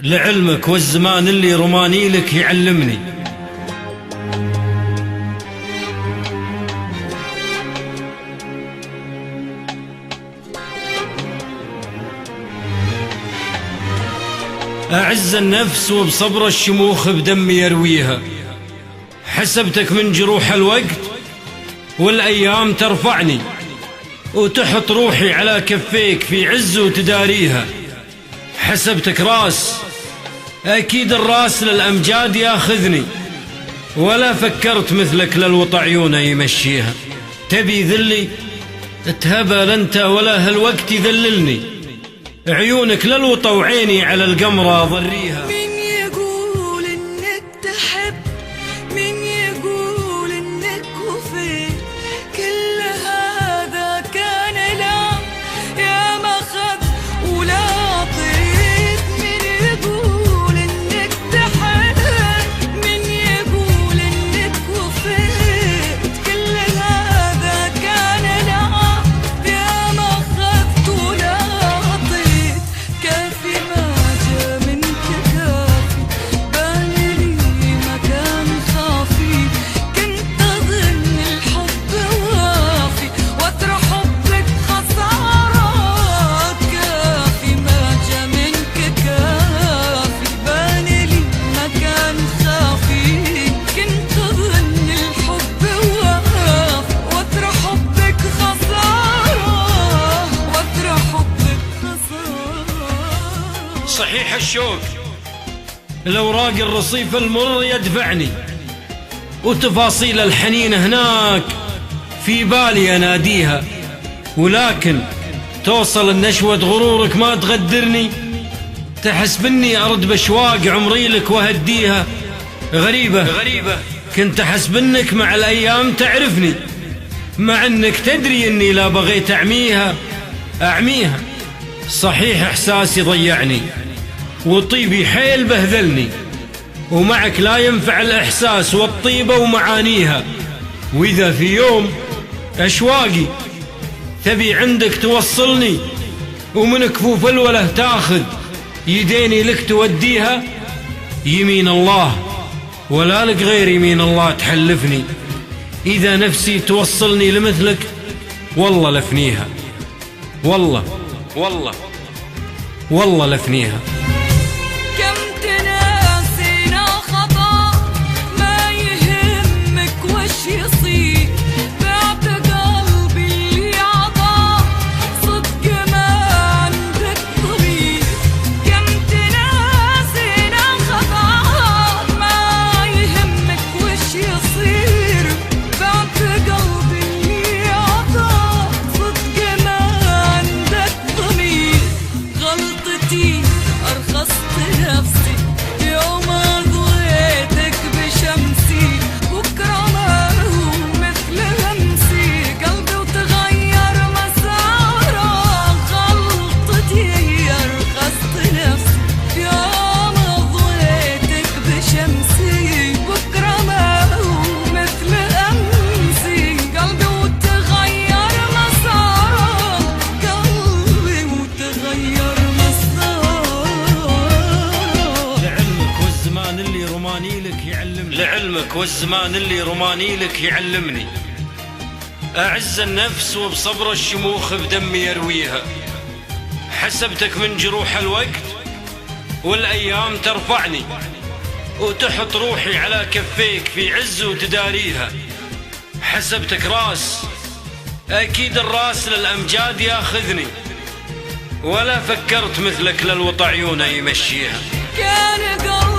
لعلمك والزمان اللي رماني لك يعلمني. أعز النفس وبصبر الشموخ بدمي يرويها، حسبتك من جروح الوقت والأيام ترفعني، وتحط روحي على كفيك في عز وتداريها. حسبتك راس، أكيد الراس للأمجاد ياخذني، ولا فكرت مثلك للوطى عيونه يمشيها. تبي ذلي تهبل أنت ولا هالوقت يذللني، عيونك للوطى وعيني على القمرة ضريها. مين يقول إنك تحب، مين يقول إنك وفي كل هذا كان لا يا ما خذ ولا طيب. مين يقول إنك تحب، مين يقول إنك وفي كل هذا كان لا يا ما خذت ولا طيب. كافي ما جا منك كافي، بالي لي مكان خافي. كنت أظن الحب وافي وترى حبك خسارة. كافي ما جا منك كافي، بالي لي مكان خافي. كنت أظن الحب وافي وترى حبك خسارة، وترى حبك خسارة. صحيح الشوق الأوراق الرصيف المر يدفعني، وتفاصيل الحنين هناك في بالي أناديها، ولكن توصل النشوة غرورك ما تغدرني. تحسبني أرد بشواق عمري لك وهديها. غريبة كنت أحسب إنك مع الأيام تعرفني، مع إنك تدري إني لا بغيت أعميها. صحيح إحساسي ضيعني وطيبي حيل بهذلني، ومعك لا ينفع الإحساس والطيبة ومعانيها. وإذا في يوم أشواقي تبي عندك توصلني، ومن كفوف الوله تاخذ يديني لك توديها، يمين الله ولا لك غير يمين الله تحلفني. إذا نفسي توصلني لمثلك والله لفنيها، والله لفنيها. كم تناسينا خطا، ما يهمك وش يصير. بعت قلبي اللي عطا، صدق ما عندك ضمير. كم تناسينا خطا، ما يهمك وش يصير. بعت قلبي اللي عطا، صدق ما عندك ضمير. غلطتي أرخصت نفسي يوم أضويتك بشمسي. بكرة ما هو مثل همسي، قلبي وتغير مساره. غلطتي أرخصت نفسي يوم أضويتك بشمسي. بكرة ما هو مثل أمسي، قلبي وتغير مساره. قلبي وتغير مساره. لعلمك والزمان اللي رماني لك يعلمني. أعز النفس وبصبر الشموخ بدمي يرويها، حسبتك من جروح الوقت والأيام ترفعني، وتحط روحي على كفيك في عز وتداريها. حسبتك راس، أكيد الراس للأمجاد ياخذني، ولا فكرت مثلك للوطى عيونه يمشيها. كان قلبي